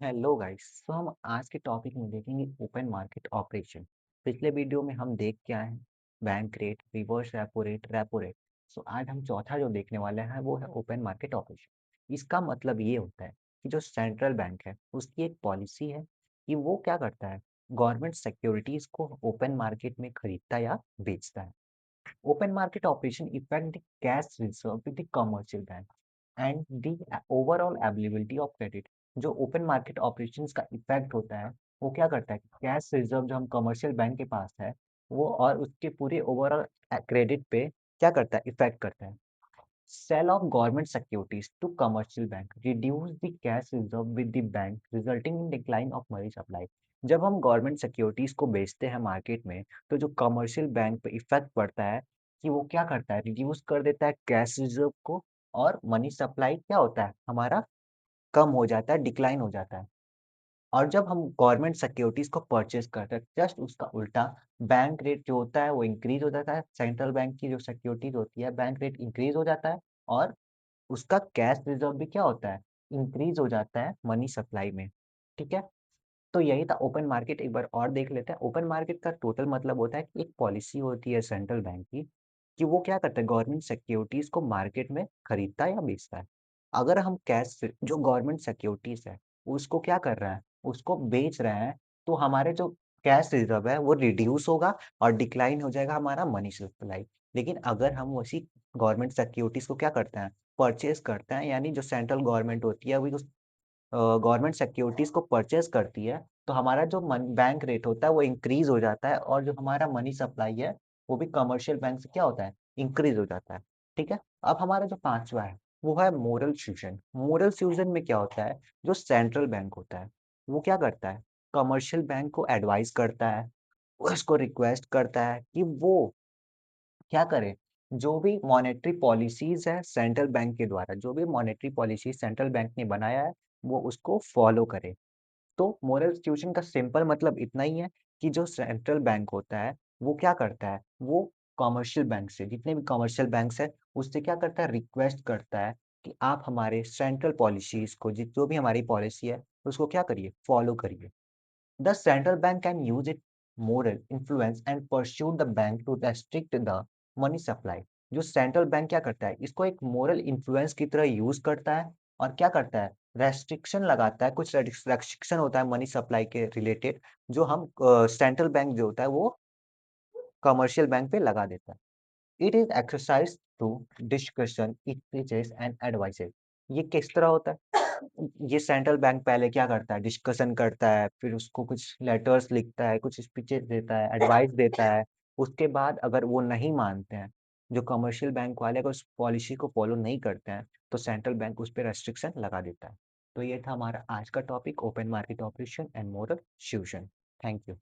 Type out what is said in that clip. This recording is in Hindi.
Hello guys. तो हम आज के टॉपिक में देखेंगे ओपन मार्केट ऑपरेशन। पिछले वीडियो में हम देख के आए हैं bank rate, reverse repo rate. So आज हम चौथा जो देखने वाले हैं वो है ओपन मार्केट ऑपरेशन। इसका मतलब ये होता है कि जो सेंट्रल बैंक है उसकी एक पॉलिसी है कि वो क्या करता है, गवर्नमेंट सिक्योरिटीज को ओपन मार्केट में खरीदता या बेचता है। Open market operation affect the cash reserve with the commercial bank and the overall availability of credit। जो ओपन मार्केट ऑपरेशंस का इफेक्ट होता है वो क्या करता है, कैश रिजर्व जो हम कमर्शियल बैंक के पास है वो और उसके पूरे ओवरऑल क्रेडिट पे क्या करता है, इफेक्ट करता है। Sale of government securities to commercial bank reduce the cash reserve with the bank resulting in decline of money supply। जब हम गवर्नमेंट सिक्योरिटीज को बेचते हैं मार्केट में तो जो कमर्शियल बैंक पे इफेक्ट पड़ता है कि वो क्या करता है, रिड्यूस कर देता है कैश रिजर्व को, और मनी सप्लाई क्या होता है हमारा, कम हो जाता है, डिक्लाइन हो जाता है। और जब हम गवर्नमेंट सिक्योरिटीज को परचेज करते हैं जस्ट उसका उल्टा, बैंक रेट जो होता है वो इंक्रीज हो जाता है। सेंट्रल बैंक की जो सिक्योरिटीज होती है बैंक रेट इंक्रीज हो जाता है और उसका कैश रिजर्व भी क्या होता है, इंक्रीज हो जाता है मनी सप्लाई में। ठीक है, तो यही था ओपन मार्केट। एक बार और देख लेते हैं। ओपन मार्केट का टोटल मतलब होता है कि एक पॉलिसी होती है सेंट्रल बैंक की कि वो क्या करता है, गवर्नमेंट सिक्योरिटीज को मार्केट में खरीदता है या बेचता है। अगर हम कैश जो गवर्नमेंट सिक्योरिटीज है उसको क्या कर रहा है, उसको बेच रहे हैं, तो हमारे जो कैश रिजर्व है वो रिड्यूस होगा और डिक्लाइन हो जाएगा हमारा मनी सप्लाई। लेकिन अगर हम वैसी गवर्नमेंट सिक्योरिटीज को क्या करते हैं, परचेज करते हैं, यानी जो सेंट्रल गवर्नमेंट होती है वो गवर्नमेंट सिक्योरिटीज को परचेज करती है, तो हमारा जो बैंक रेट होता है वो इंक्रीज हो जाता है और जो हमारा मनी सप्लाई है वो भी कमर्शियल बैंक से क्या होता है, इंक्रीज हो जाता है। ठीक है, अब हमारा जो पांचवा है वो है मोरल फ्यूजन। मोरल फ्यूजन में क्या होता है, जो सेंट्रल बैंक होता है वो क्या करता है, कमर्शियल बैंक को एडवाइस करता है, उसको रिक्वेस्ट करता है कि वो क्या करे, जो भी मॉनेटरी पॉलिसीज है सेंट्रल बैंक के द्वारा, जो भी मॉनेटरी पॉलिसी सेंट्रल बैंक ने बनाया है वो उसको फॉलो करे। तो मोरल सॉल्यूशन का सिंपल मतलब इतना ही है कि जो सेंट्रल बैंक होता है वो क्या करता है, वो कमर्शियल बैंक से, जितने भी कमर्शियल बैंक्स है उससे क्या करता है, रिक्वेस्ट करता है कि आप हमारे सेंट्रल पॉलिसीज को, जो भी हमारी पॉलिसी है उसको क्या करिए, फॉलो करिए। The central bank can use its moral influence and pursue the bank to restrict the money supply। जो सेंट्रल बैंक क्या करता है, इसको एक मोरल इन्फ्लुएंस की तरह यूज करता है और क्या करता है, रेस्ट्रिक्शन लगाता है, कुछ रेस्ट्रिक्शन होता है मनी सप्लाई के रिलेटेड, जो हम सेंट्रल बैंक जो होता है वो कमर्शियल बैंक पे लगा देता है। It is exercise through discussion, speeches and advices. ये किस तरह होता है, ये सेंट्रल बैंक पहले क्या करता है, डिस्कशन करता है, फिर उसको कुछ लेटर्स लिखता है, कुछ स्पीचेस देता है, एडवाइस देता है। उसके बाद अगर वो नहीं मानते हैं, जो कमर्शियल बैंक वाले अगर उस पॉलिसी को फॉलो नहीं करते हैं, तो सेंट्रल बैंक उस पर रेस्ट्रिक्शन लगा देता है। तो ये था हमारा आज का topic, open market operation and moral fusion. Thank you.